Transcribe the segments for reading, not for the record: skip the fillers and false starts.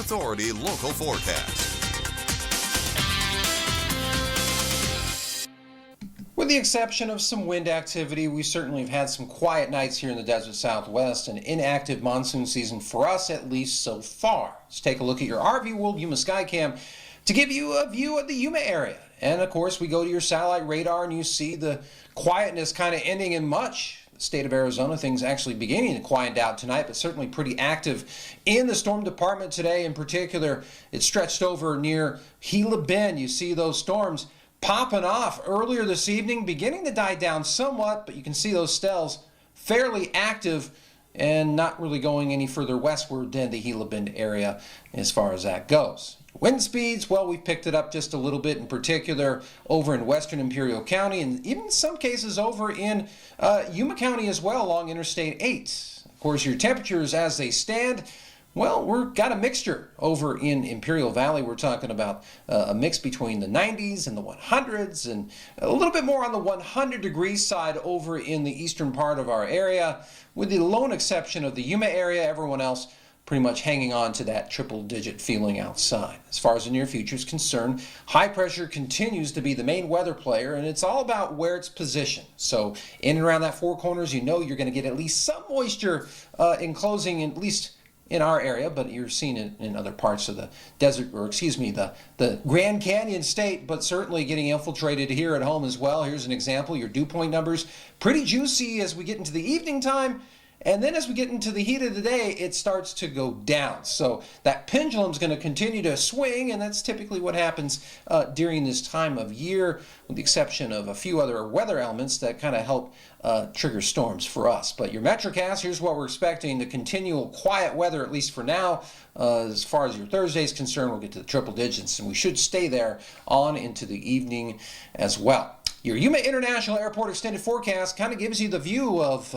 Authority Local Forecast. With the exception of some wind activity, we certainly have had some quiet nights here in the desert Southwest, an inactive monsoon season for us, at least so far. Let's take a look at your RV World Yuma Skycam to give you a view of the Yuma area. And of course, we go to your satellite radar and you see the quietness kind of ending in much the state of Arizona. Things actually beginning to quiet out tonight, but certainly pretty active in the storm department today. In particular, it stretched over near Gila Bend. You see those storms popping off earlier this evening, beginning to die down somewhat, but you can see those stells fairly active and not really going any further westward than the Gila Bend area as far as that goes. Wind speeds, well, we've picked it up just a little bit, in particular over in western Imperial County, and even in some cases over in Yuma County as well along Interstate 8. Of course, your temperatures as they stand, well, we've got a mixture over in Imperial Valley. We're talking about a mix between the 90s and the 100s, and a little bit more on the 100 degrees side over in the eastern part of our area, with the lone exception of the Yuma area. Everyone else pretty much hanging on to that triple-digit feeling outside. As far as the near future is concerned, high pressure continues to be the main weather player, and it's all about where it's positioned. So in and around that four corners, you know you're going to get at least some moisture enclosing, at least in our area, but you're seeing it in other parts of the desert, or excuse me, the Grand Canyon state, but certainly getting infiltrated here at home as well. Here's an example. Your dew point numbers, pretty juicy as we get into the evening time. And then as we get into the heat of the day, it starts to go down. So that pendulum's going to continue to swing, and that's typically what happens during this time of year, with the exception of a few other weather elements that kind of help trigger storms for us. But your METROCAST, here's what we're expecting: the continual quiet weather, at least for now. As far as your Thursday is concerned, we'll get to the triple digits, and we should stay there on into the evening as well. Your Yuma International Airport extended forecast kind of gives you the view of,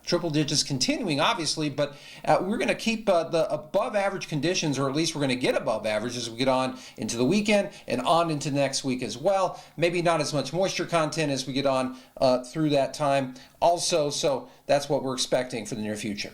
triple digits continuing, obviously, but we're going to keep the above average conditions, or at least we're going to get above average as we get on into the weekend and on into next week as well. Maybe not as much moisture content as we get on through that time also, so that's what we're expecting for the near future.